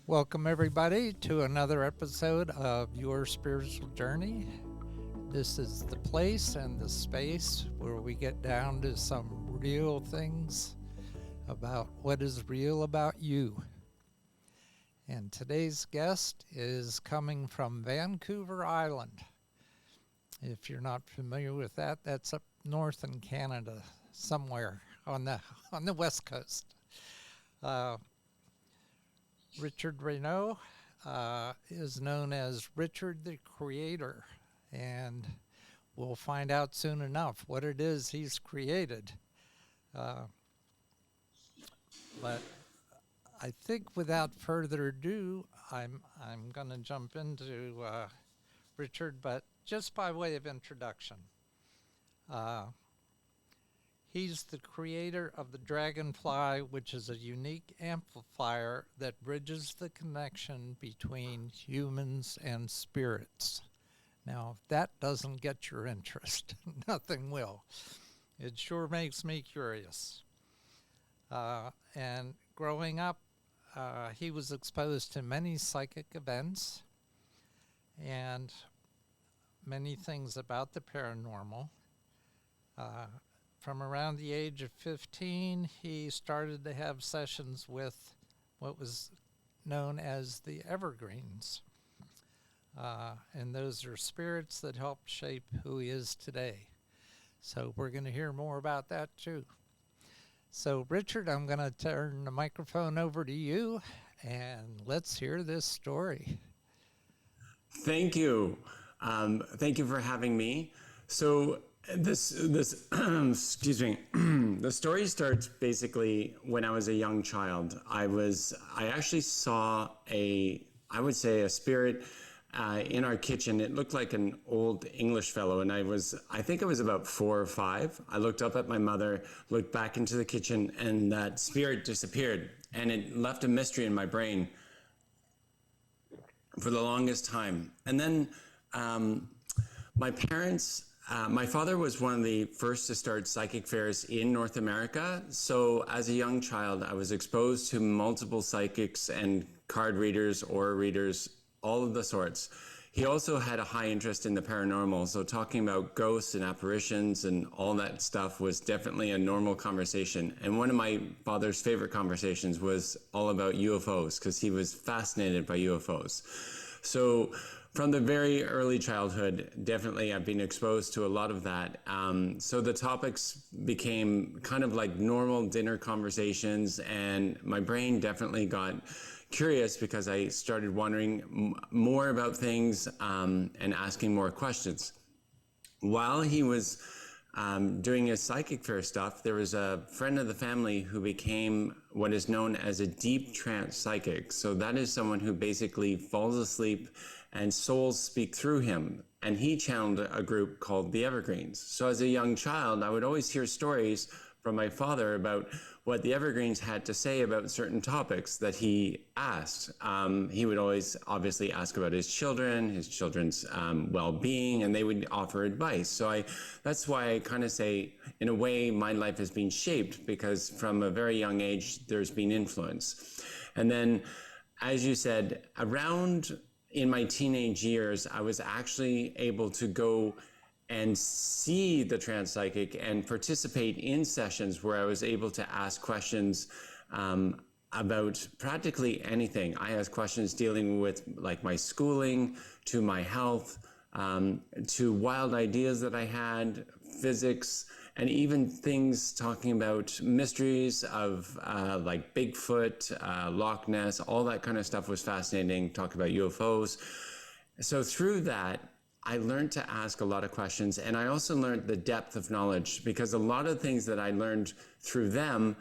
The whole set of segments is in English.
Welcome, everybody, to another episode of Your Spiritual Journey. This is the place and the space where we get down to some real things about what is real about you. And today's guest is coming from Vancouver Island. If you're not familiar with that, that's up north in Canada, somewhere on the west coast. Richard Raynaud is known as Richard the Creator, and we'll find out soon enough what it is he's created. But I think without further ado, I'm going to jump into Richard, but just by way of introduction. He's the creator of the Dragonfly, which is a unique amplifier that bridges the connection between humans and spirits. Now, if that doesn't get your interest, nothing will. It sure makes me curious. And growing up, he was exposed to many psychic events and many things about the paranormal. From around the age of 15, he started to have sessions with what was known as the Evergreens. And those are spirits that helped shape who he is today. So we're going to hear more about that too. So Richard, I'm going to turn the microphone over to you and let's hear this story. Thank you. Thank you for having me. So this excuse me. The story starts basically when I was a young child. I actually saw a spirit in our kitchen. It looked like an old English fellow, and I think I was about 4 or 5. I looked up at my mother, looked back into the kitchen, and that spirit disappeared, and it left a mystery in my brain for the longest time. And then my father was one of the first to start psychic fairs in North America. So as a young child, I was exposed to multiple psychics and card readers, aura readers, all of the sorts. He also had a high interest in the paranormal. So talking about ghosts and apparitions and all that stuff was definitely a normal conversation. And one of my father's favorite conversations was all about UFOs because he was fascinated by UFOs. So from the very early childhood, definitely I've been exposed to a lot of that. So the topics became kind of like normal dinner conversations, and my brain definitely got curious because I started wondering more about things and asking more questions. While he was doing his psychic fair stuff, there was a friend of the family who became what is known as a deep trance psychic. So that is someone who basically falls asleep and souls speak through him. And he channeled a group called the Evergreens. So as a young child, I would always hear stories from my father about what the Evergreens had to say about certain topics that he asked. He would always obviously ask about his children's well-being, and they would offer advice. So that's why I kind of say, in a way, my life has been shaped because from a very young age, there's been influence. And then, as you said, around in my teenage years, I was actually able to go and see the trance psychic and participate in sessions where I was able to ask questions about practically anything. I asked questions dealing with like my schooling, to my health, to wild ideas that I had, physics, and even things talking about mysteries of like Bigfoot, Loch Ness, all that kind of stuff was fascinating, talking about UFOs. So through that, I learned to ask a lot of questions, and I also learned the depth of knowledge because a lot of things that I learned through them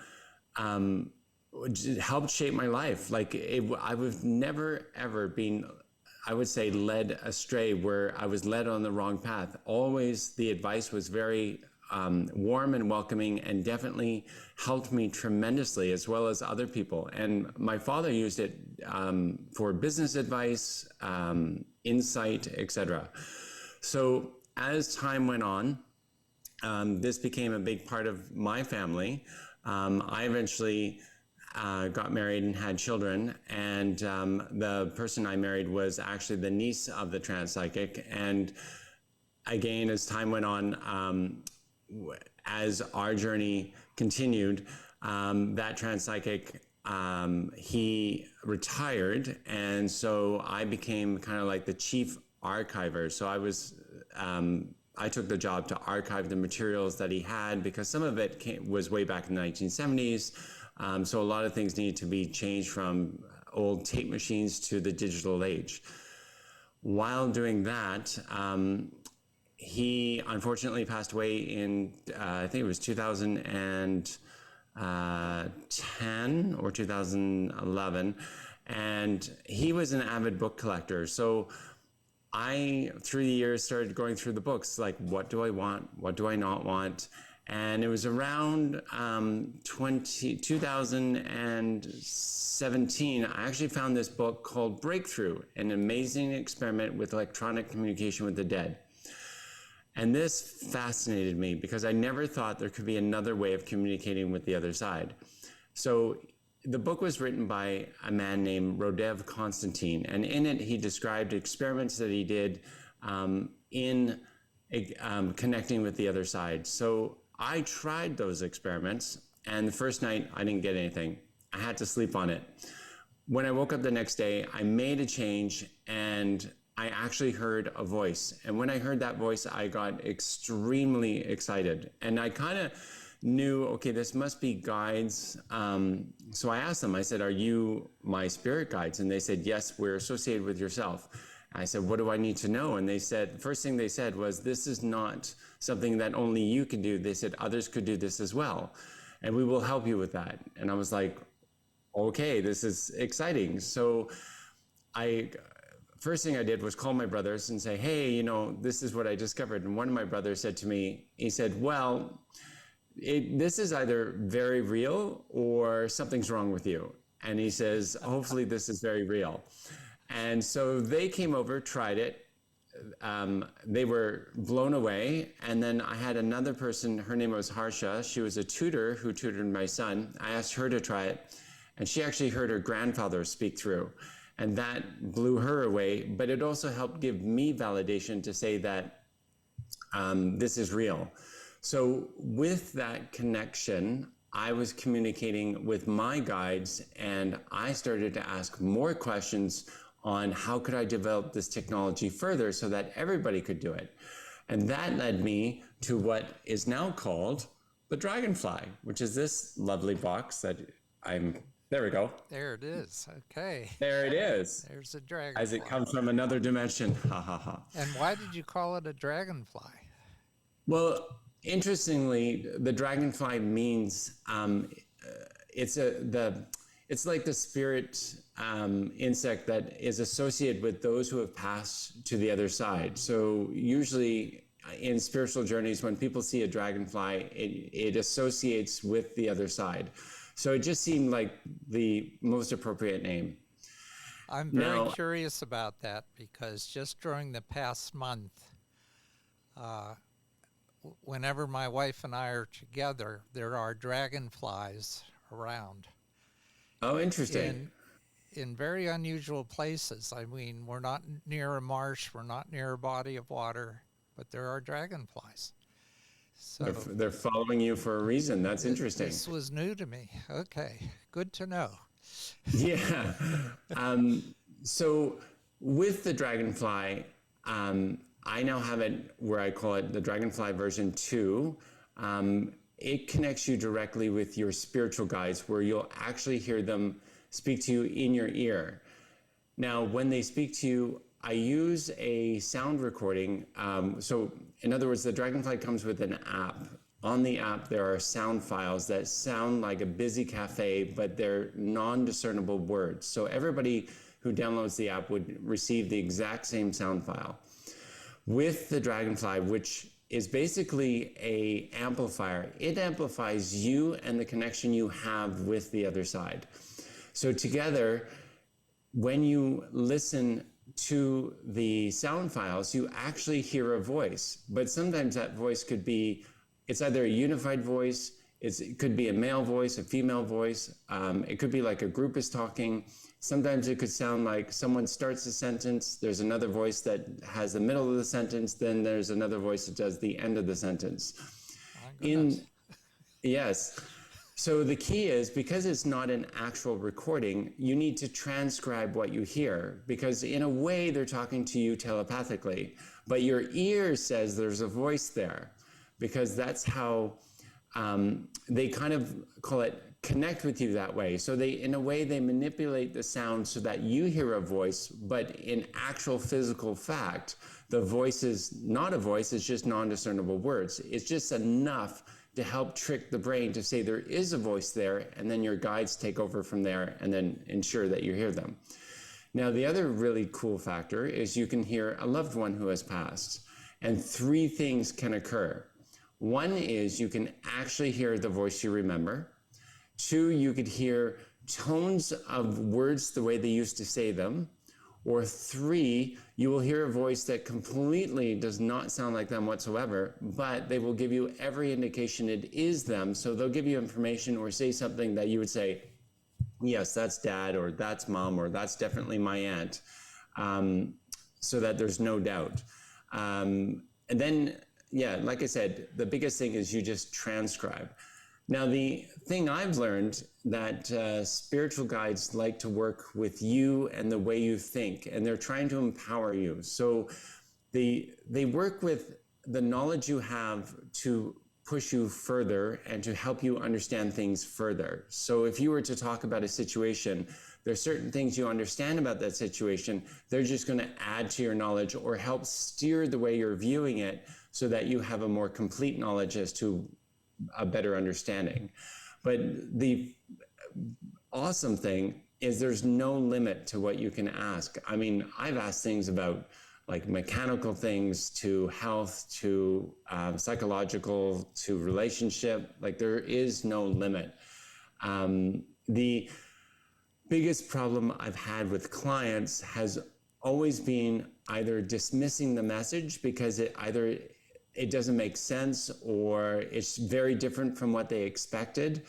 helped shape my life. Like I would never ever been, I would say, led astray where I was led on the wrong path. Always the advice was very warm and welcoming and definitely helped me tremendously as well as other people. And my father used it for business advice, insight, etc. So as time went on, this became a big part of my family. I eventually got married and had children. And the person I married was actually the niece of the trans psychic. And again, as time went on, as our journey continued, that trans psychic, he retired. And so I became kind of like the chief archiver. So I took the job to archive the materials that he had, because some of it was way back in the 1970s. So a lot of things needed to be changed from old tape machines to the digital age. While doing that, he unfortunately passed away in, I think it was 2010 or 2011. And he was an avid book collector. So I, through the years, started going through the books, like, what do I want? What do I not want? And it was around 2017, I actually found this book called Breakthrough, an amazing experiment with electronic communication with the dead. And this fascinated me because I never thought there could be another way of communicating with the other side. So the book was written by a man named Rodev Constantine, and in it he described experiments that he did in connecting with the other side. So I tried those experiments, and the first night I didn't get anything. I had to sleep on it. When I woke up the next day, I made a change, and I actually heard a voice. And when I heard that voice, I got extremely excited. And I kind of knew, okay, this must be guides. So I asked them, I said, are you my spirit guides? And they said, yes, we're associated with yourself. I said, what do I need to know? And they said, the first thing they said was, this is not something that only you can do. They said, others could do this as well, and we will help you with that. And I was like, okay, this is exciting. So first thing I did was call my brothers and say, hey, this is what I discovered. And one of my brothers said to me, he said, well, this is either very real or something's wrong with you. And he says, hopefully this is very real. And so they came over, tried it. They were blown away. And then I had another person, her name was Harsha. She was a tutor who tutored my son. I asked her to try it, and she actually heard her grandfather speak through. And that blew her away, but it also helped give me validation to say that this is real. So with that connection, I was communicating with my guides, and I started to ask more questions on how could I develop this technology further so that everybody could do it. And that led me to what is now called the Dragonfly, which is this lovely box that there we go. There it is. Okay. There it is. There's a dragonfly. As it comes from another dimension. Ha ha ha. And why did you call it a dragonfly? Well, interestingly, the dragonfly means it's like the spirit insect that is associated with those who have passed to the other side. So usually in spiritual journeys, when people see a dragonfly, it associates with the other side. So it just seemed like the most appropriate name. I'm very curious about that, because just during the past month, whenever my wife and I are together, there are dragonflies around. Oh, interesting. In very unusual places. I mean, we're not near a marsh, we're not near a body of water, but there are dragonflies. So they're following you for a reason. That's interesting. This was new to me. Okay, good to know. Yeah. So with the dragonfly, I now have it where I call it the Dragonfly version 2. It connects you directly with your spiritual guides, where you'll actually hear them speak to you in your ear. Now, when they speak to you, I use a sound recording. So in other words, the Dragonfly comes with an app. On the app, there are sound files that sound like a busy cafe, but they're non-discernible words. So everybody who downloads the app would receive the exact same sound file. With the Dragonfly, which is basically an amplifier, it amplifies you and the connection you have with the other side. So together, when you listen to the sound files, you actually hear a voice. But sometimes that voice could be, it's either a unified voice, It could be a male voice, a female voice. It could be like a group is talking. Sometimes it could sound like someone starts a sentence. There's another voice that has the middle of the sentence. Then there's another voice that does the end of the sentence. Yes. So the key is, because it's not an actual recording, you need to transcribe what you hear, because in a way they're talking to you telepathically, but your ear says there's a voice there, because that's how they kind of call it connect with you that way. So they, in a way, they manipulate the sound so that you hear a voice, but in actual physical fact, the voice is not a voice, it's just non-discernible words. It's just enough to help trick the brain to say there is a voice there, and then your guides take over from there and then ensure that you hear them. Now, the other really cool factor is you can hear a loved one who has passed, and 3 things can occur. One is you can actually hear the voice you remember. 2, you could hear tones of words the way they used to say them. Or 3, you will hear a voice that completely does not sound like them whatsoever, but they will give you every indication it is them. So they'll give you information or say something that you would say, yes, that's dad, or that's mom, or that's definitely my aunt, so that there's no doubt. And then, yeah, like I said, the biggest thing is you just transcribe. Now, the thing I've learned that spiritual guides like to work with you and the way you think, and they're trying to empower you. So they work with the knowledge you have to push you further and to help you understand things further. So if you were to talk about a situation, there's certain things you understand about that situation, they're just going to add to your knowledge or help steer the way you're viewing it so that you have a more complete knowledge as to a better understanding. But the awesome thing is there's no limit to what you can ask. I mean, I've asked things about like mechanical things to health, to psychological, to relationship. Like, there is no limit. The biggest problem I've had with clients has always been either dismissing the message because it doesn't make sense, or it's very different from what they expected.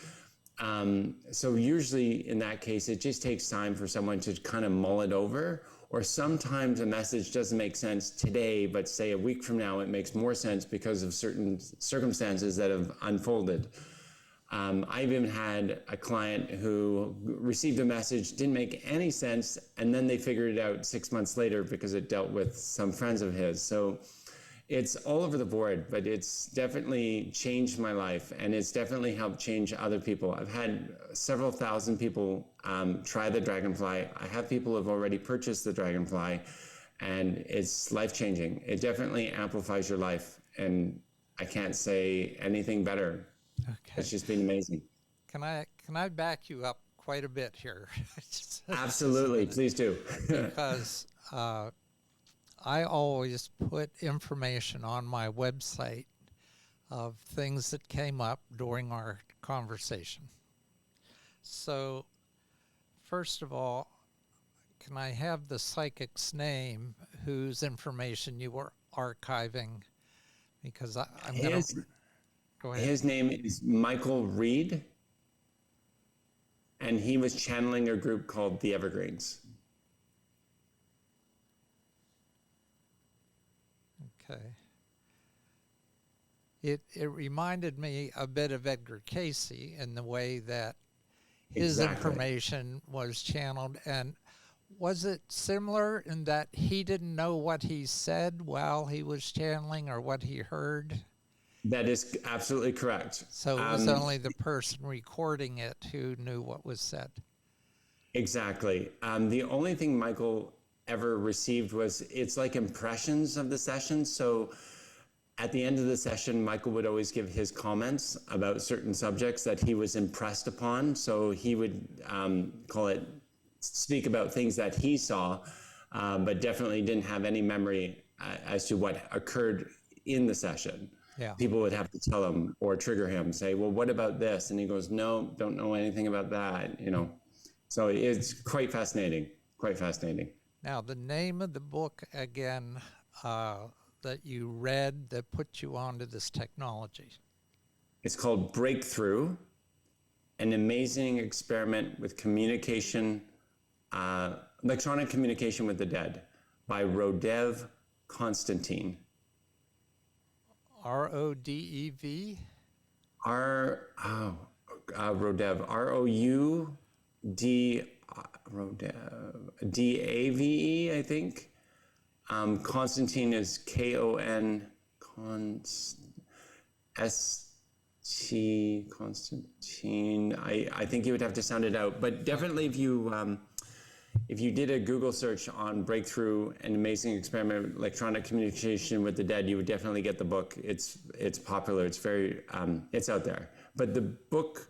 So usually in that case, it just takes time for someone to kind of mull it over. Or sometimes a message doesn't make sense today, but say a week from now, it makes more sense because of certain circumstances that have unfolded. I've even had a client who received a message, didn't make any sense, and then they figured it out 6 months later because it dealt with some friends of his. So it's all over the board, but it's definitely changed my life, and it's definitely helped change other people. I've had several thousand people try the Dragonfly. I have people who have already purchased the Dragonfly, and it's life-changing. It definitely amplifies your life, and I can't say anything better. Okay. It's just been amazing. Can I back you up quite a bit here? Absolutely, please do. Because I always put information on my website of things that came up during our conversation. So, first of all, can I have the psychic's name whose information you were archiving? Because I'm going to... Go ahead. His name is Michael Reed, and he was channeling a group called the Evergreens. Okay. It reminded me a bit of Edgar Casey in the way that his information was channeled. And was it similar in that he didn't know what he said while he was channeling or what he heard? That is absolutely correct. So it was only the person recording it who knew what was said. Exactly. The only thing Michael ever received was, it's like impressions of the session. So at the end of the session, Michael would always give his comments about certain subjects that he was impressed upon. So he would speak about things that he saw, but definitely didn't have any memory as to what occurred in the session. Yeah. People would have to tell him or trigger him, say, well, what about this? And he goes, no, don't know anything about that, So it's quite fascinating, quite fascinating. Now, the name of the book, again, that you read that put you onto this technology. It's called Breakthrough, an amazing experiment with communication, electronic communication with the dead, by Rodev Konstantin. Rodev? Rodev, Rodev, Dave, I think. Konstantin is Konst, Konstantin. I think you would have to sound it out, but definitely if you did a Google search on Breakthrough, an amazing experiment with electronic communication with the dead, you would definitely get the book. It's popular. It's very it's out there. But the book,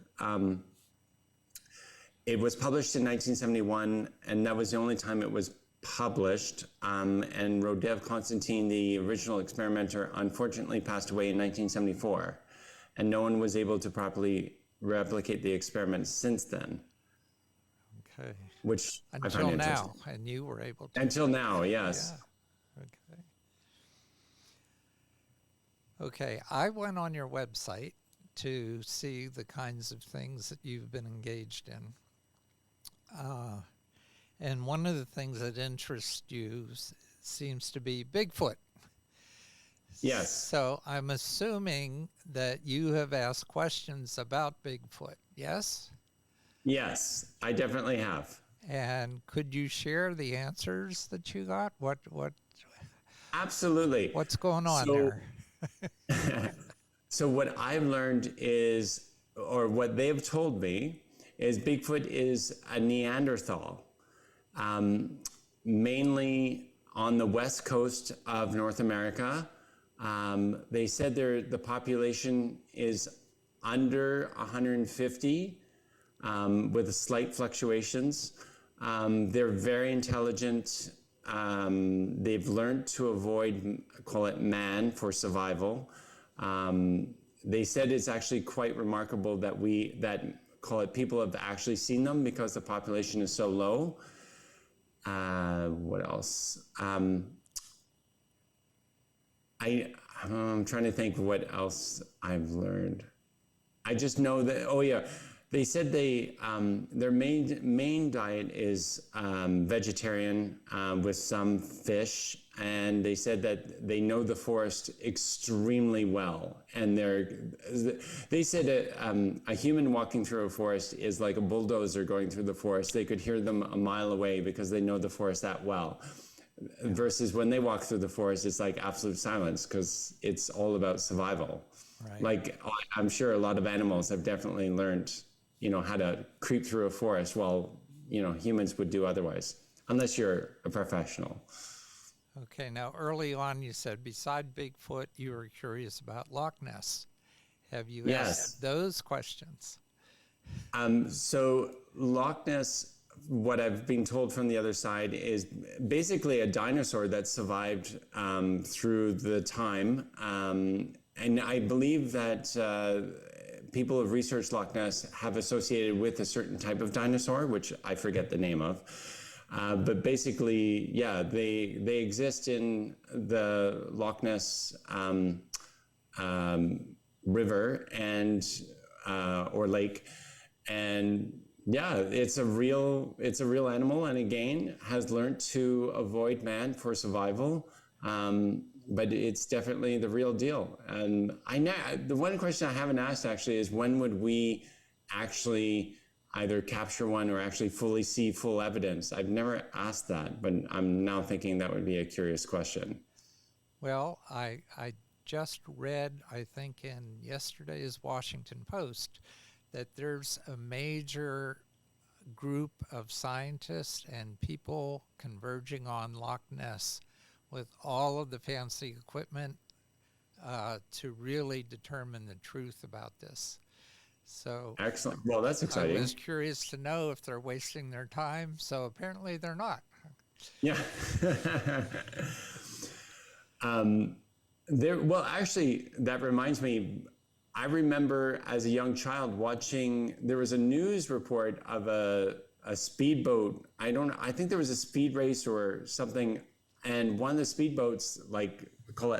it was published in 1971, and that was the only time it was published. And Rodev Konstantin, the original experimenter, unfortunately passed away in 1974, and no one was able to properly replicate the experiment since then. Okay. Which I until find now, interesting. and you were able to. Until now, yes. Yeah. Okay. I went on your website to see the kinds of things that you've been engaged in. And one of the things that interests you seems to be Bigfoot. Yes. So I'm assuming that you have asked questions about Bigfoot, yes? Yes, I definitely have. And could you share the answers that you got? Absolutely. What's going on there? So what I've learned is, or what they've told me, is Bigfoot is a Neanderthal, mainly on the west coast of North America. They said the population is under 150, with slight fluctuations. They're very intelligent. They've learned to avoid, call it man, for survival. They said it's actually quite remarkable that people have actually seen them because the population is so low. What else? I'm trying to think what else I've learned. I just know that, they said their main diet is vegetarian, with some fish, and they said that they know the forest extremely well. And they said a human walking through a forest is like a bulldozer going through the forest. They could hear them a mile away because they know the forest that well. Versus when they walk through the forest, it's like absolute silence because it's all about survival. Right. Like, I'm sure a lot of animals have definitely learned, how to creep through a forest while, humans would do otherwise, unless you're a professional. Okay, now early on you said beside Bigfoot, you were curious about Loch Ness. Have you asked those questions? So Loch Ness, what I've been told from the other side, is basically a dinosaur that survived through the time. And I believe that people who have researched Loch Ness have associated with a certain type of dinosaur, which I forget the name of. But basically, they exist in the Loch Ness river and or lake, and it's a real animal, and again has learned to avoid man for survival. But it's definitely the real deal. And the one question I haven't asked actually is, when would we actually either capture one or actually fully see full evidence? I've never asked that, but I'm now thinking that would be a curious question. Well, I just read, I think in yesterday's Washington Post, that there's a major group of scientists and people converging on Loch Ness with all of the fancy equipment to really determine the truth about this. So excellent. Well, that's exciting. I was curious to know if they're wasting their time. So apparently they're not. Yeah. Well, actually, that reminds me. I remember as a young child watching. There was a news report of a speedboat. I think there was a speed race or something. And one of the speedboats,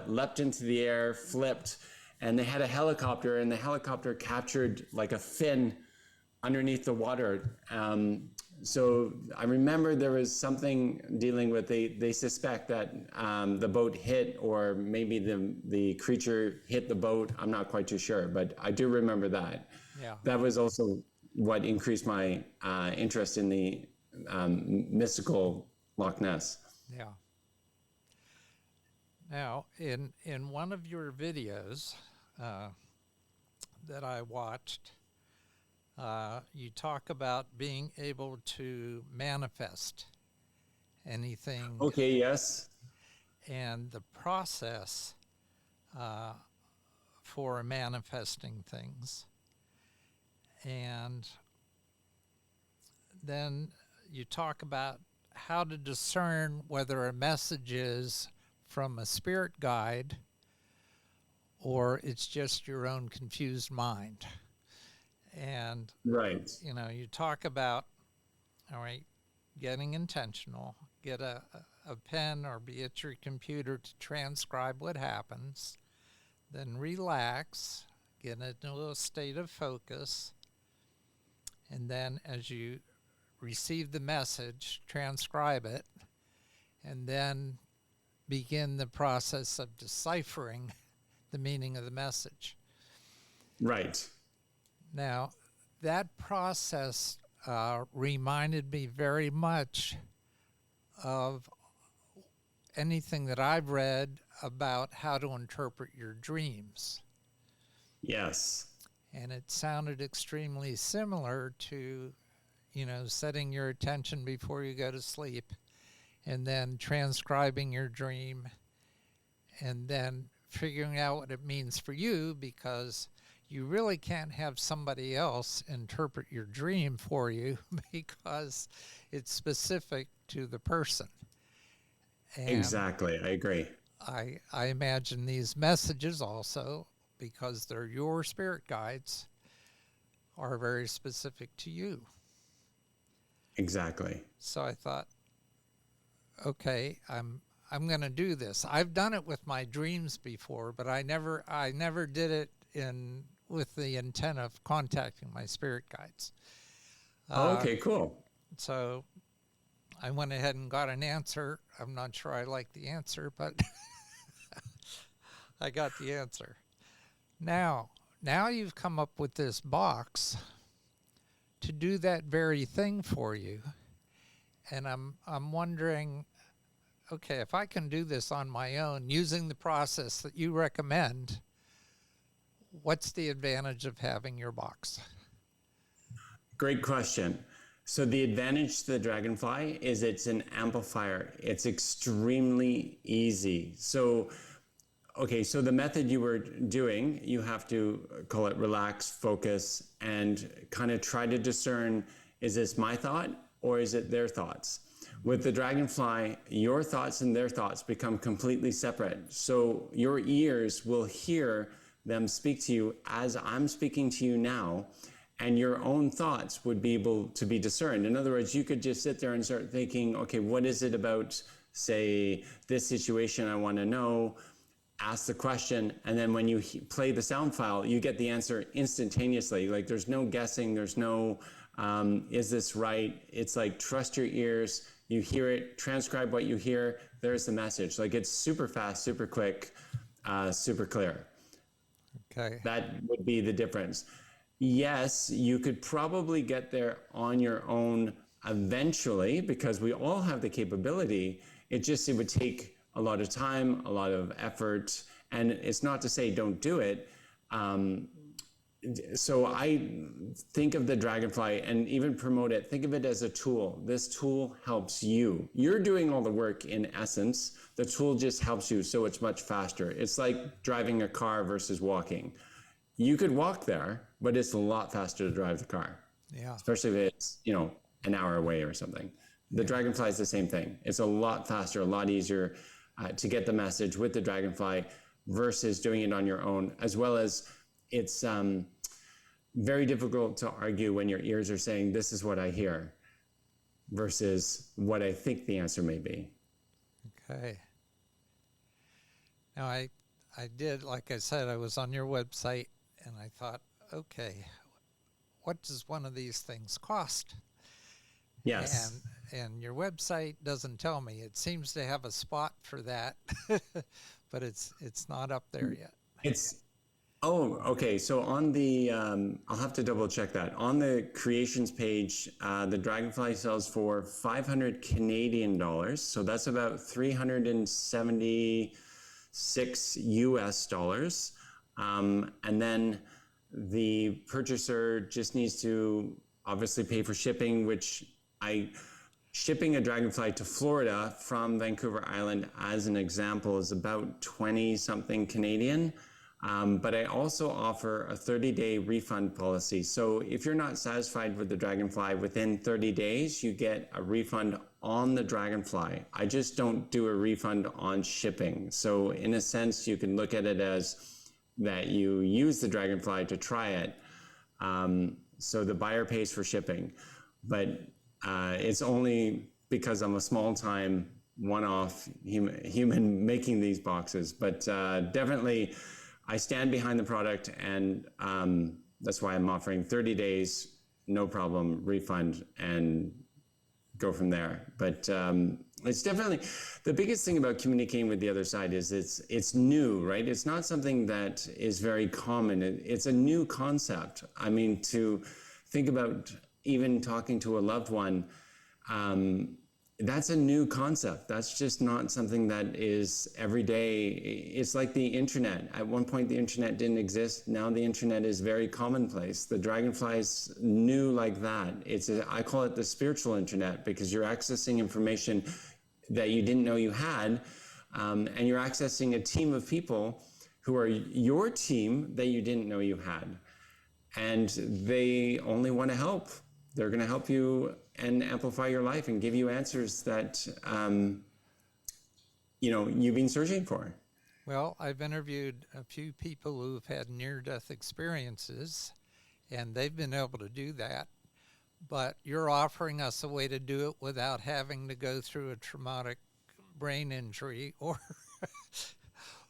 leapt into the air, flipped, and they had a helicopter, and the helicopter captured like a fin underneath the water. So I remember there was something dealing with, they suspect that the boat hit, or maybe the creature hit the boat. I'm not quite too sure, but I do remember that. Yeah. That was also what increased my interest in the mystical Loch Ness. Yeah. Now, in one of your videos that I watched, you talk about being able to manifest anything. Okay, yes. And the process for manifesting things. And then you talk about how to discern whether a message is from a spirit guide or it's just your own confused mind. And, right, you talk about, all right, getting intentional, get a pen or be at your computer to transcribe what happens, then relax, get into a state of focus, and then as you receive the message, transcribe it, and then begin the process of deciphering the meaning of the message. right. Now, that process reminded me very much of anything that I've read about how to interpret your dreams. Yes. And it sounded extremely similar to, setting your attention before you go to sleep and then transcribing your dream and then figuring out what it means for you, because you really can't have somebody else interpret your dream for you because it's specific to the person. And exactly, I agree. I imagine these messages also, because they're your spirit guides, are very specific to you. Exactly. So I thought, okay, I'm going to do this. I've done it with my dreams before, but I never did it with the intent of contacting my spirit guides. Okay, cool. So I went ahead and got an answer. I'm not sure I like the answer, but I got the answer. Now you've come up with this box to do that very thing for you. And I'm wondering, okay, if I can do this on my own using the process that you recommend, what's the advantage of having your box? Great question. So the advantage to the Dragonfly is it's an amplifier. It's extremely easy. So the method you were doing, you have to call it relax, focus, and kind of try to discern, is this my thought or is it their thoughts? With the Dragonfly, your thoughts and their thoughts become completely separate. So your ears will hear them speak to you as I'm speaking to you now, and your own thoughts would be able to be discerned. In other words, you could just sit there and start thinking, okay, what is it about, say, this situation I want to know? Ask the question, and then when you play the sound file, you get the answer instantaneously. Like, there's no guessing, there's no, is this right? It's like, trust your ears, you hear it, transcribe what you hear, there's the message. Like, it's super fast, super quick, super clear. Okay. That would be the difference. Yes, you could probably get there on your own eventually, because we all have the capability. It would take a lot of time, a lot of effort, and it's not to say don't do it. So I think of the Dragonfly and even promote it. Think of it as a tool. This tool helps you. You're doing all the work in essence. The tool just helps you, so it's much faster. It's like driving a car versus walking. You could walk there, but it's a lot faster to drive the car. Yeah. Especially if it's, an hour away or something. The Dragonfly is the same thing. It's a lot faster, a lot easier to get the message with the Dragonfly versus doing it on your own, as well as it's very difficult to argue when your ears are saying, this is what I hear, versus what I think the answer may be. Okay. Now, I did, like I said, I was on your website and I thought, okay, what does one of these things cost? Yes. And your website doesn't tell me. It seems to have a spot for that, but it's not up there yet. It's Oh, okay. So on the, I'll have to double check that. On the creations page, the Dragonfly sells for 500 Canadian dollars. So that's about 376 US dollars. And then the purchaser just needs to obviously pay for shipping, shipping a Dragonfly to Florida from Vancouver Island, as an example, is about 20 something Canadian. But I also offer a 30-day refund policy. So if you're not satisfied with the Dragonfly within 30 days, you get a refund on the Dragonfly. I just don't do a refund on shipping. So in a sense, you can look at it as that you use the Dragonfly to try it. So the buyer pays for shipping, but it's only because I'm a small-time one-off human making these boxes. But definitely, I stand behind the product, and that's why I'm offering 30 days, no problem, refund, and go from there. But it's definitely, the biggest thing about communicating with the other side is it's new, right? It's not something that is very common. It's a new concept. I mean, to think about even talking to a loved one, that's a new concept. That's just not something that is every day. It's like the internet. At one point, the internet didn't exist. Now the internet is very commonplace. The Dragonfly is new like that. I call it the spiritual internet, because you're accessing information that you didn't know you had, and you're accessing a team of people who are your team that you didn't know you had. And they only want to help. They're going to help you and amplify your life and give you answers that you've been searching for. Well, I've interviewed a few people who've had near-death experiences, and they've been able to do that. But you're offering us a way to do it without having to go through a traumatic brain injury or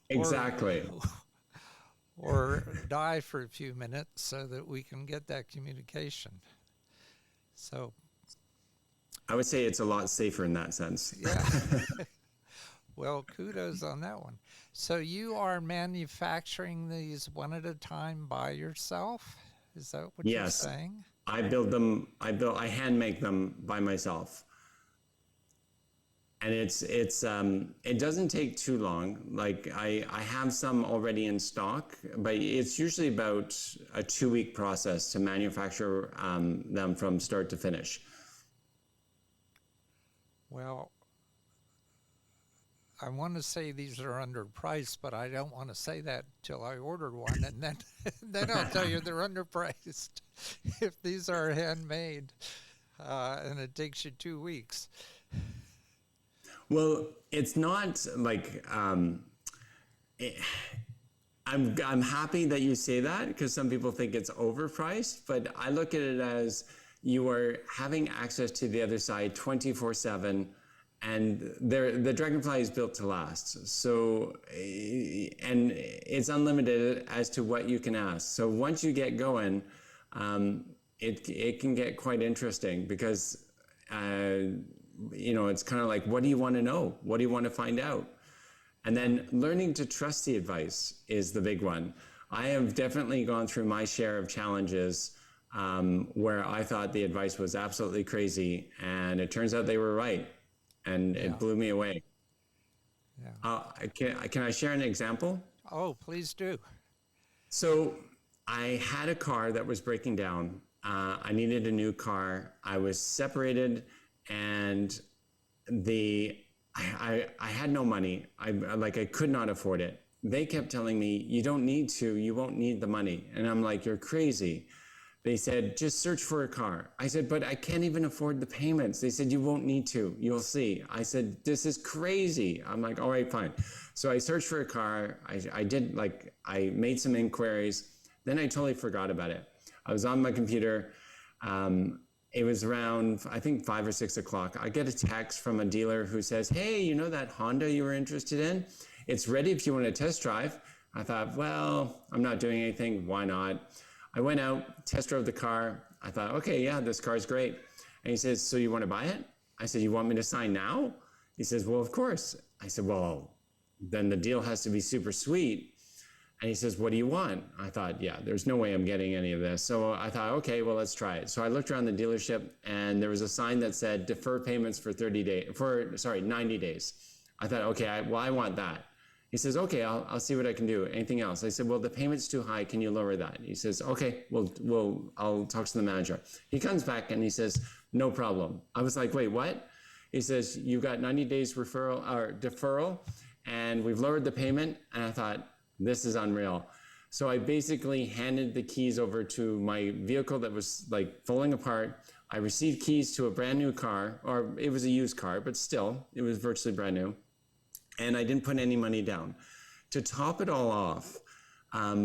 exactly. or die for a few minutes so that we can get that communication. So I would say it's a lot safer in that sense. Yeah. Well, kudos on that one. So you are manufacturing these one at a time by yourself? Is that what you're saying? I build them. I hand make them by myself. And it doesn't take too long. Like I have some already in stock, but it's usually about a 2-week process to manufacture them from start to finish. Well, I want to say these are underpriced, but I don't want to say that till I order one, and then I'll tell you they're underpriced if these are handmade, and it takes you 2 weeks. Well, it's not like I'm happy that you say that, because some people think it's overpriced, but I look at it as you are having access to the other side 24/7, and the Dragonfly is built to last. So, and it's unlimited as to what you can ask. So once you get going, it can get quite interesting, because it's kind of like, what do you want to know? What do you want to find out? And then learning to trust the advice is the big one. I have definitely gone through my share of challenges where I thought the advice was absolutely crazy, and it turns out they were right, and it blew me away. Yeah. Can I share an example? Oh, please do. So I had a car that was breaking down. I needed a new car. I was separated, and I had no money. I could not afford it. They kept telling me, you don't need to, you won't need the money. And I'm like, you're crazy. They said, just search for a car. I said, but I can't even afford the payments. They said, you won't need to, you'll see. I said, this is crazy. I'm like, all right, fine. So I searched for a car. I made some inquiries. Then I totally forgot about it. I was on my computer. It was around, I think, 5 or 6 o'clock. I get a text from a dealer who says, hey, you know that Honda you were interested in? it's ready if you want to test drive. I thought, well, I'm not doing anything. Why not? I went out, test drove the car. I thought, okay, yeah, this car's great. And he says, so you want to buy it? I said, you want me to sign now? He says, well, of course. I said, well, then the deal has to be super sweet. And he says, what do you want? I thought, yeah, there's no way I'm getting any of this. So I thought, okay, well, let's try it. So I looked around the dealership and there was a sign that said defer payments for 90 days. I thought, okay, I want that. He says, okay, I'll see what I can do. Anything else? I said, well, the payment's too high. Can you lower that? He says, okay, I'll talk to the manager. He comes back and he says, no problem. I was like, wait, what? He says, you've got 90 days deferral and we've lowered the payment. And I thought, this is unreal. So I basically handed the keys over to my vehicle that was like falling apart. I received keys to a brand new car, or it was a used car, but still, it was virtually brand new. And I didn't put any money down. To top it all off,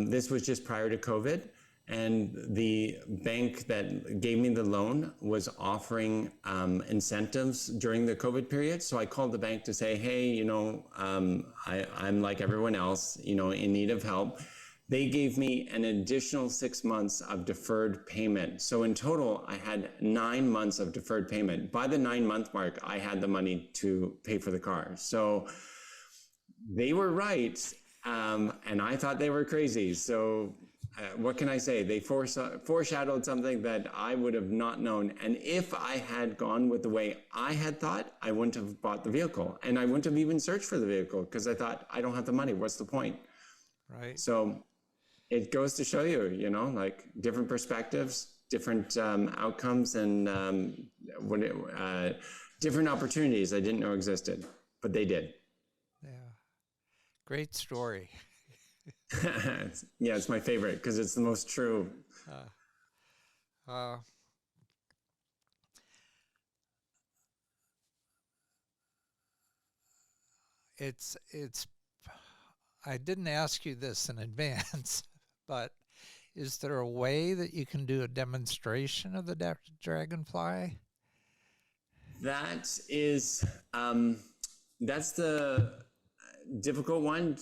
this was just prior to COVID, and the bank that gave me the loan was offering incentives during the COVID period. So I called the bank to say, hey, I'm like everyone else, in need of help. They gave me an additional 6 months of deferred payment. So in total, I had 9 months of deferred payment. By the 9-month mark, I had the money to pay for the car. So they were right, and I thought they were crazy. So what can I say? They foreshadowed something that I would have not known. And if I had gone with the way I had thought, I wouldn't have bought the vehicle. And I wouldn't have even searched for the vehicle because I thought, I don't have the money. What's the point? Right. So it goes to show you, like different perspectives, different outcomes, and different opportunities I didn't know existed, but they did. Yeah. Great story. Yeah, it's my favorite because it's the most true. It's I didn't ask you this in advance, but is there a way that you can do a demonstration of the Dragonfly? That is, that's the difficult one.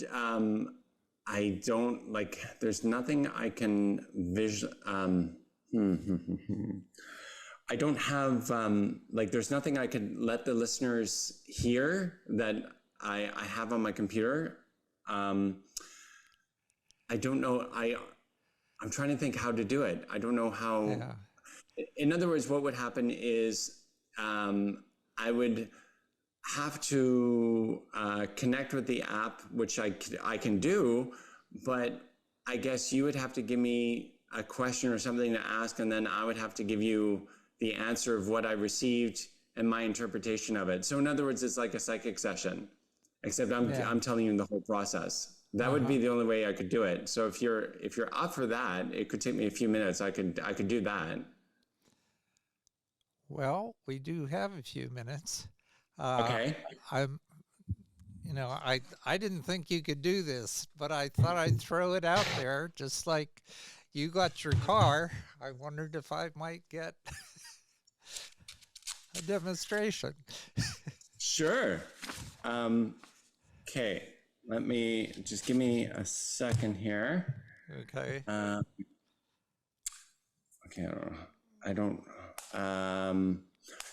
I don't there's nothing I can I don't have, there's nothing I could let the listeners hear that I have on my computer. I don't know. I'm trying to think how to do it. I don't know how. Yeah. In other words, what would happen is I would have to connect with the app, which I can do, but I guess you would have to give me a question or something to ask, and then I would have to give you the answer of what I received and my interpretation of it. So in other words, it's like a psychic session, except I'm telling you the whole process. That would be the only way I could do it. So if you're up for that, it could take me a few minutes. I could do that. Well, we do have a few minutes. Okay. I didn't think you could do this, but I thought I'd throw it out there. Just like you got your car, I wondered if I might get a demonstration. Sure. Okay. Give me a second here. Okay. Okay. I don't.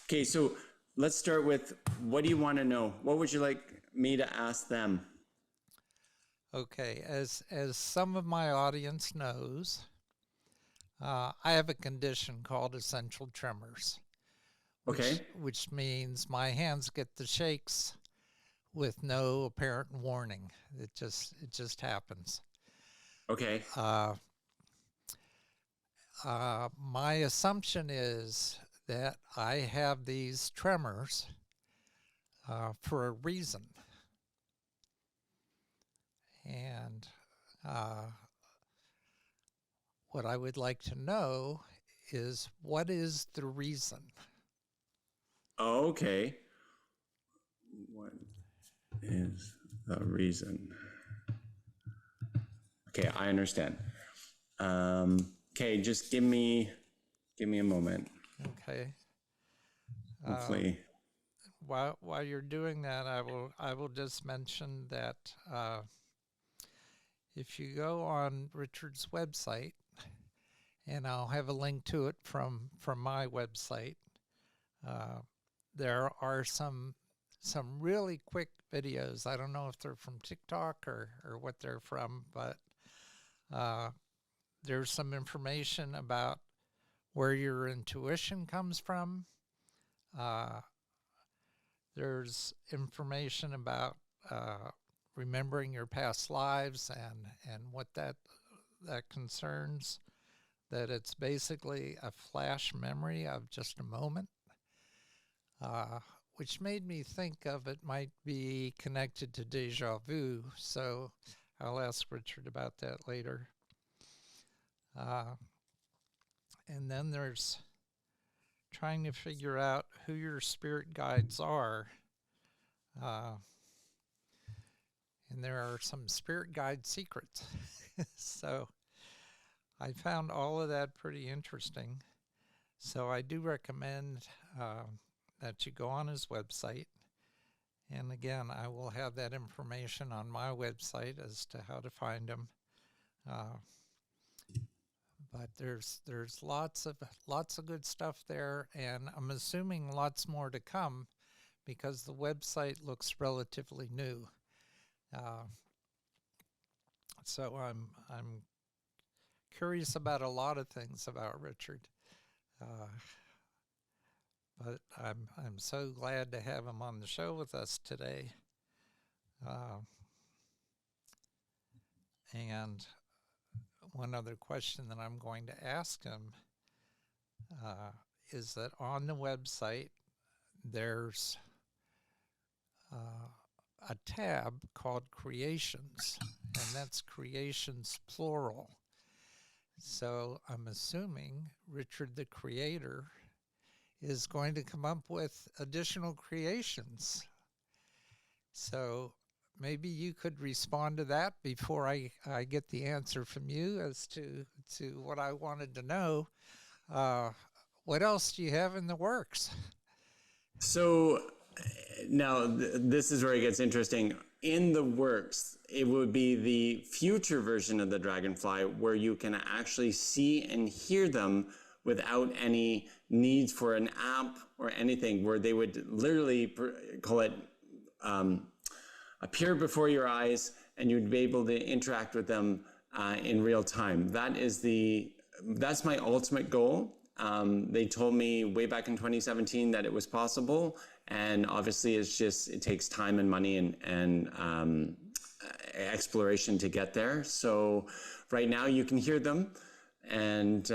Okay. So let's start with, what do you want to know? What would you like me to ask them? Okay. As some of my audience knows, I have a condition called essential tremors. Which means my hands get the shakes with no apparent warning. It just happens. Okay. My assumption is that I have these tremors for a reason. And what I would like to know is, what is the reason? Oh, okay. What is the reason? Okay, I understand. Okay, just give me a moment. Okay. Hopefully. while you're doing that, I will just mention that if you go on Richard's website, and I'll have a link to it from my website, there are some really quick videos. I don't know if they're from TikTok or what they're from, but there's some information about where your intuition comes from. There's information about remembering your past lives and what that concerns. That it's basically a flash memory of just a moment, which made me think of it might be connected to deja vu. So I'll ask Richard about that later. And then there's trying to figure out who your spirit guides are. And there are some spirit guide secrets. So I found all of that pretty interesting. So I do recommend that you go on his website. And again, I will have that information on my website as to how to find him. But there's lots of good stuff there, and I'm assuming lots more to come because the website looks relatively new. So I'm curious about a lot of things about Richard, but I'm so glad to have him on the show with us today. And one other question that I'm going to ask him is that on the website there's a tab called Creations, and that's creations plural. So I'm assuming Richard the Creator is going to come up with additional creations. So maybe you could respond to that before I get the answer from you as to what I wanted to know. What else do you have in the works? So now this is where it gets interesting. In the works, it would be the future version of the Dragonfly where you can actually see and hear them without any need for an app or anything, where they would literally call it appear before your eyes, and you'd be able to interact with them in real time. That's my ultimate goal. They told me way back in 2017 that it was possible, and obviously it takes time and money and exploration to get there. So right now you can hear them, and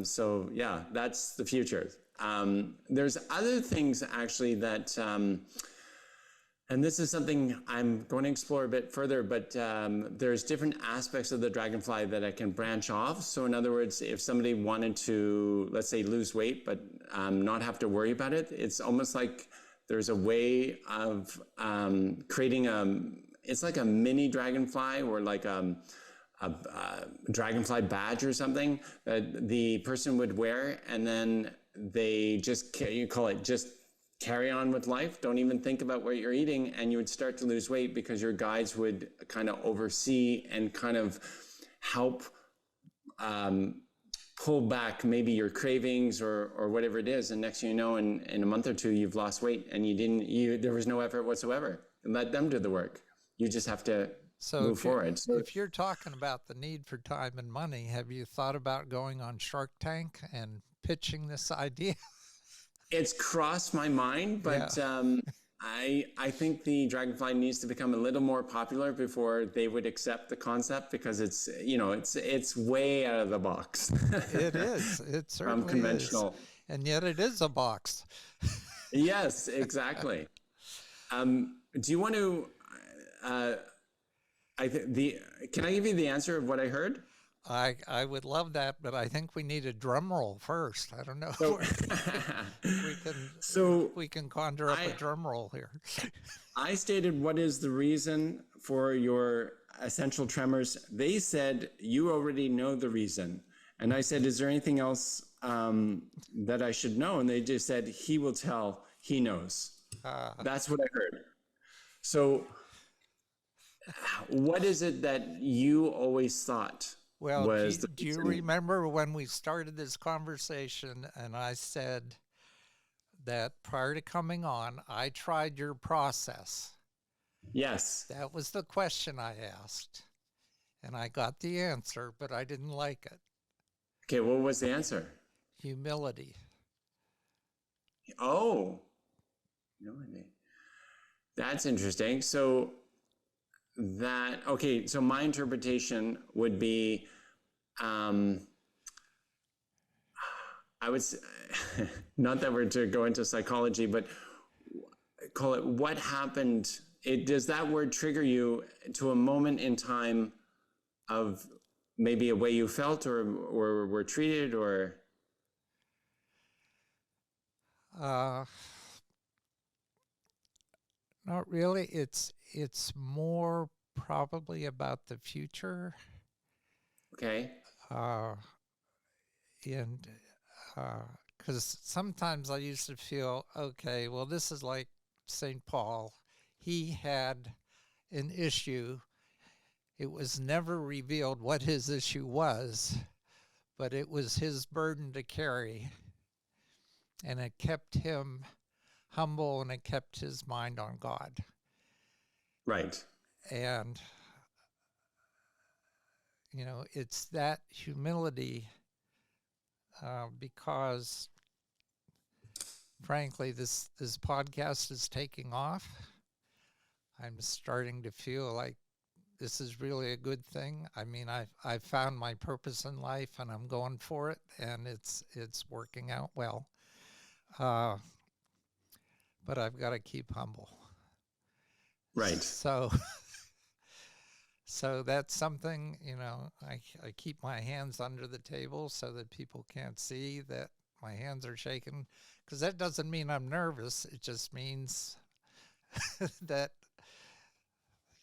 so yeah, that's the future. There's other things actually that and this is something I'm going to explore a bit further, but there's different aspects of the Dragonfly that I can branch off. So in other words, if somebody wanted to, let's say, lose weight, but not have to worry about it, it's almost like there's a way of creating it's like a mini Dragonfly, or like a Dragonfly badge or something that the person would wear, and then they just, you call it just carry on with life. Don't even think about what you're eating, and you would start to lose weight because your guides would kind of oversee and kind of help pull back maybe your cravings or whatever it is. And next thing you know, in a month or two, you've lost weight, and there was no effort whatsoever. Let them do the work. You just have to move forward. So if you're talking about the need for time and money, have you thought about going on Shark Tank and pitching this idea? It's crossed my mind, but yeah. I think the Dragonfly needs to become a little more popular before they would accept the concept, because it's way out of the box. It is. It certainly from conventional. Is. And yet it is a box. Yes, exactly. Do you want to? Can I give you the answer of what I heard? I would love that, but I think we need a drum roll first. I don't know. We can conjure up a drum roll here. I stated, what is the reason for your essential tremors? They said, you already know the reason. And I said, is there anything else that I should know? And they just said, he will tell, he knows. That's what I heard. So what is it that you always thought Well, was the do you reason? remember when we started this conversation and I said that prior to coming on, I tried your process? Yes. That was the question I asked. And I got the answer, but I didn't like it. Okay, what was the answer? Humility. Oh, no idea. That's interesting. So so my interpretation would be, I would say, not that we're to go into psychology, but call it what happened. Does that word trigger you to a moment in time of maybe a way you felt or were treated or? Not really. It's more probably about the future. Okay. And because sometimes I used to feel, okay, well, this is like St. Paul. He had an issue. It was never revealed what his issue was, but it was his burden to carry. And it kept him humble and it kept his mind on God. Right. And, you know, it's that humility because, frankly, this podcast is taking off. I'm starting to feel like this is really a good thing. I mean, I've found my purpose in life and I'm going for it, and it's working out well. But I've got to keep humble. Right. So that's something, you know, I keep my hands under the table so that people can't see that my hands are shaking, because that doesn't mean I'm nervous. It just means that,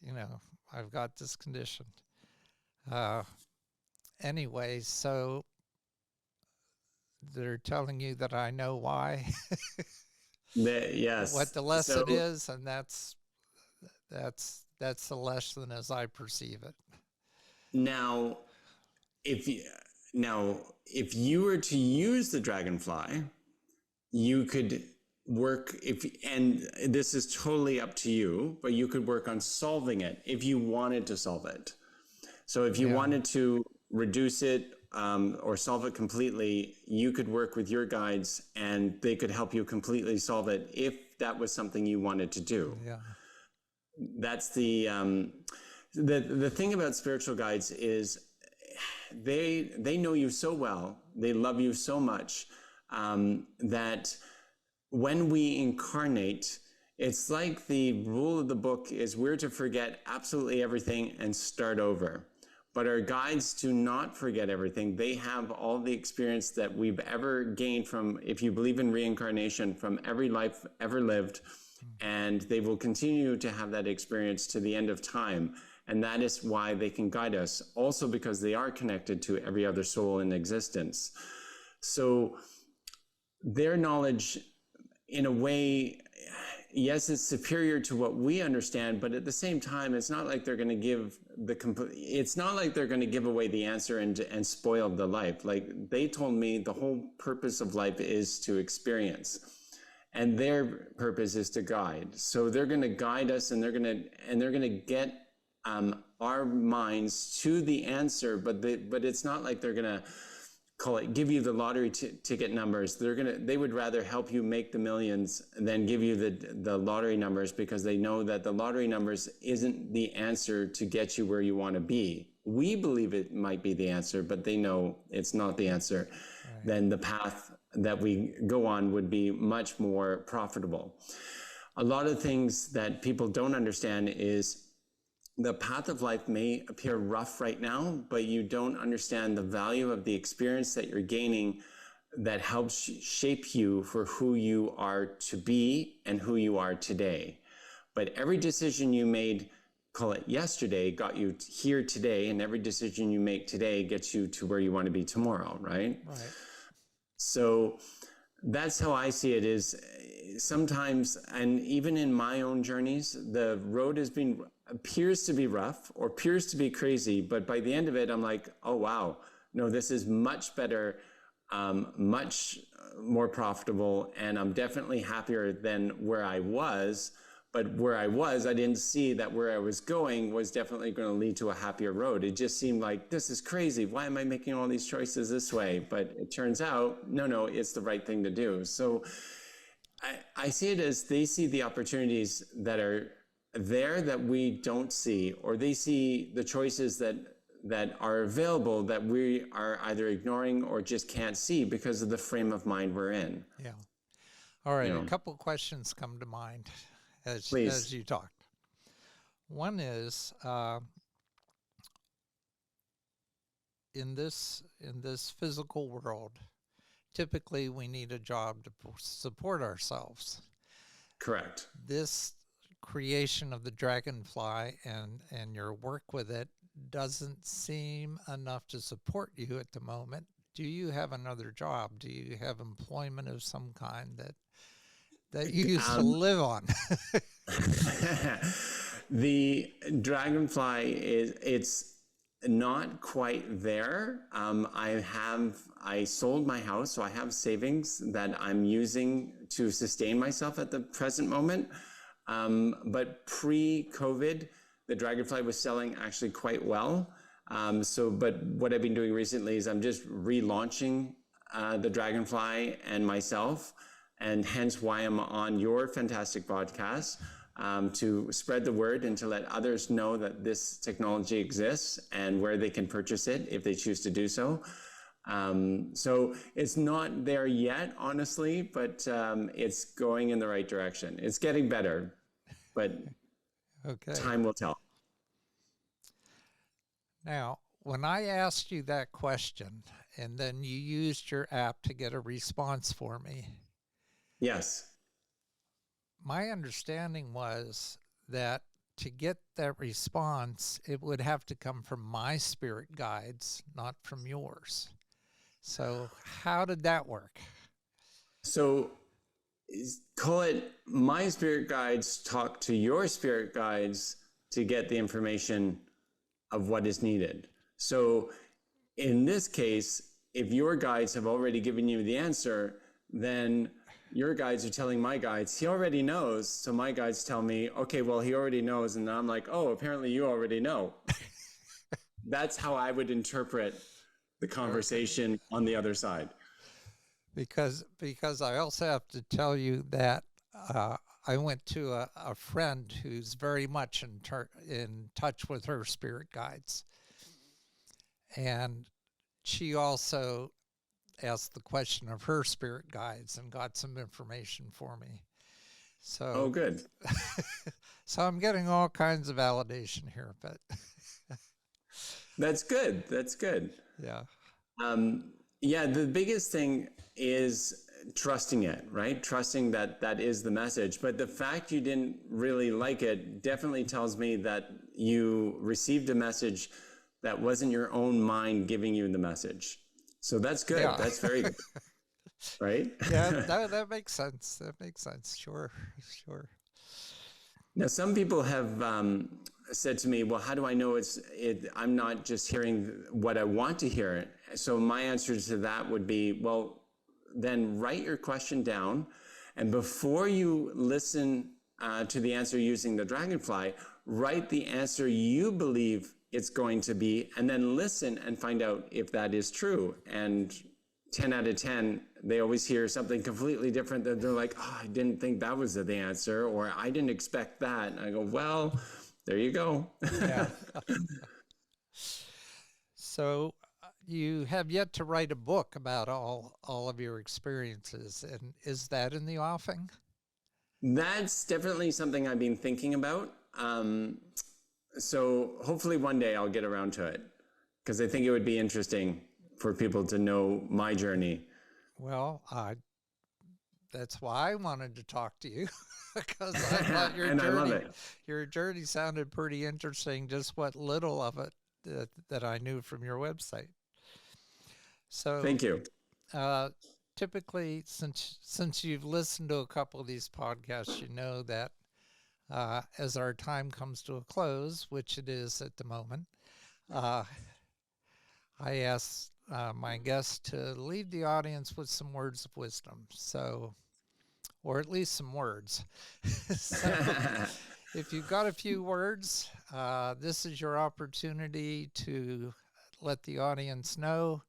you know, I've got this condition. Anyway, so they're telling you that I know why. Yes. What the lesson is, and that's the lesson as I perceive it. Now, if you were to use the dragonfly, you could work and this is totally up to you, but you could work on solving it if you wanted to solve it. So if you wanted to reduce it or solve it completely, you could work with your guides and they could help you completely solve it if that was something you wanted to do. Yeah. That's the thing about spiritual guides is they know you so well, they love you so much that when we incarnate, it's like the rule of the book is we're to forget absolutely everything and start over. But our guides do not forget everything. They have all the experience that we've ever gained from, if you believe in reincarnation, from every life ever lived. And they will continue to have that experience to the end of time. And that is why they can guide us, also because they are connected to every other soul in existence. So their knowledge, in a way, yes, it's superior to what we understand, but at the same time, it's not like they're going to give it's not like they're going to give away the answer and spoil the life. Like they told me, the whole purpose of life is to experience. And their purpose is to guide. So they're going to guide us, and they're going to get our minds to the answer. But it's not like they're going to give you the lottery ticket numbers. They would rather help you make the millions than give you the lottery numbers, because they know that the lottery numbers isn't the answer to get you where you want to be. We believe it might be the answer, but they know it's not the answer. Right. Then the path that we go on would be much more profitable. A lot of things that people don't understand is the path of life may appear rough right now, but you don't understand the value of the experience that you're gaining that helps shape you for who you are to be and who you are today. But every decision you made, call it yesterday, got you here today, and every decision you make today gets you to where you want to be tomorrow, right? Right. So that's how I see it is sometimes, and even in my own journeys, the road appears to be rough or appears to be crazy, but by the end of it, I'm like, oh, wow, no, this is much better, much more profitable, and I'm definitely happier than where I was. But where I was, I didn't see that where I was going was definitely going to lead to a happier road. It just seemed like, this is crazy. Why am I making all these choices this way? But it turns out, no, it's the right thing to do. So I see it as they see the opportunities that are there that we don't see, or they see the choices that are available that we are either ignoring or just can't see because of the frame of mind we're in. Yeah. All right. You know. A couple of questions come to mind as you talked. One is, in this physical world, typically we need a job to support ourselves. Correct. This creation of the Dragonfly and your work with it doesn't seem enough to support you at the moment. Do you have another job? Do you have employment of some kind that you used to live on? The Dragonfly it's not quite there. I sold my house, so I have savings that I'm using to sustain myself at the present moment. But pre-COVID, the Dragonfly was selling actually quite well. But what I've been doing recently is I'm just relaunching the Dragonfly and myself, and hence why I'm on your fantastic podcast, to spread the word and to let others know that this technology exists and where they can purchase it if they choose to do so. So it's not there yet, honestly, but it's going in the right direction. It's getting better, but time will tell. Now, when I asked you that question and then you used your app to get a response for me. Yes. My understanding was that to get that response, it would have to come from my spirit guides, not from yours. So how did that work? So call it my spirit guides talk to your spirit guides to get the information of what is needed. So in this case, if your guides have already given you the answer, then your guides are telling my guides, he already knows. So my guides tell me, okay, well, he already knows. And I'm like, oh, apparently you already know. That's how I would interpret the conversation on the other side. Because I also have to tell you that I went to a friend who's very much in touch with her spirit guides. And she also asked the question of her spirit guides and got some information for me. So, oh, good. So I'm getting all kinds of validation here, but that's good. That's good. Yeah. Yeah, the biggest thing is trusting it, right? Trusting that that is the message. But the fact you didn't really like it definitely tells me that you received a message that wasn't your own mind giving you the message. So that's good. Yeah. That's very good. Right? Yeah, that makes sense. That makes sense. Sure. Now, some people have said to me, well, how do I know I'm not just hearing what I want to hear? So my answer to that would be, well, then write your question down. And before you listen to the answer using the Dragonfly, write the answer you believe it's going to be, and then listen and find out if that is true. And 10 out of 10, they always hear something completely different that they're like, oh, I didn't think that was the answer, or I didn't expect that. And I go, well, there you go. Yeah. So you have yet to write a book about all of your experiences. And is that in the offing? That's definitely something I've been thinking about. So hopefully one day I'll get around to it, because I think it would be interesting for people to know my journey. Well, that's why I wanted to talk to you, because I thought your journey sounded pretty interesting, just what little of it that I knew from your website. So thank you. typically, since you've listened to a couple of these podcasts, you know that as our time comes to a close, which it is at the moment, I ask my guests to leave the audience with some words of wisdom. So, or at least some words. So, if you've got a few words, this is your opportunity to let the audience know,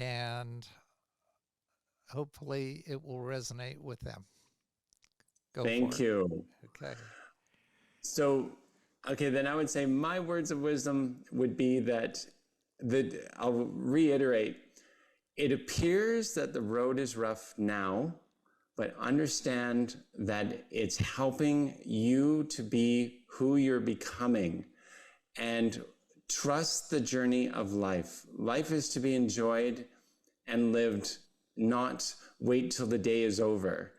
and hopefully it will resonate with them. Go for it. Thank you. Okay. So, okay, then I would say my words of wisdom would be that I'll reiterate, it appears that the road is rough now, but understand that it's helping you to be who you're becoming, and trust the journey of life. Life is to be enjoyed and lived, not wait till the day is over.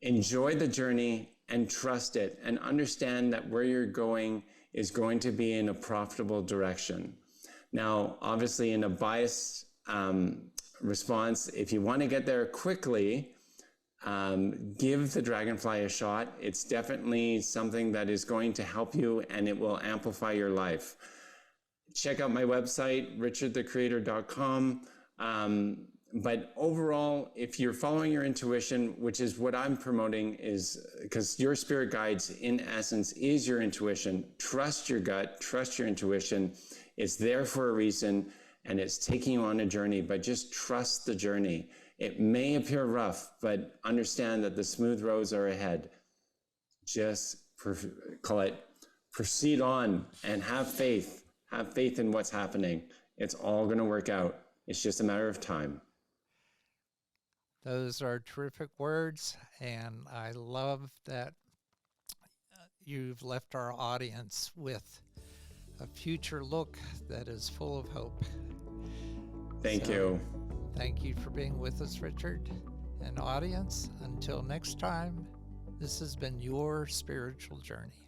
Enjoy the journey and trust it, and understand that where you're going is going to be in a profitable direction. Now, obviously, in a biased response, if you want to get there quickly, give the Dragonfly a shot. It's definitely something that is going to help you, and it will amplify your life. Check out my website, richardthecreator.com. But overall, if you're following your intuition, which is what I'm promoting, is because your spirit guides, in essence, is your intuition. Trust your gut, trust your intuition. It's there for a reason, and it's taking you on a journey, but just trust the journey. It may appear rough, but understand that the smooth roads are ahead. Just proceed on and have faith. Have faith in what's happening. It's all going to work out. It's just a matter of time. Those are terrific words, and I love that you've left our audience with a future look that is full of hope. Thank you. Thank you for being with us, Richard. And audience, until next time, this has been your spiritual journey.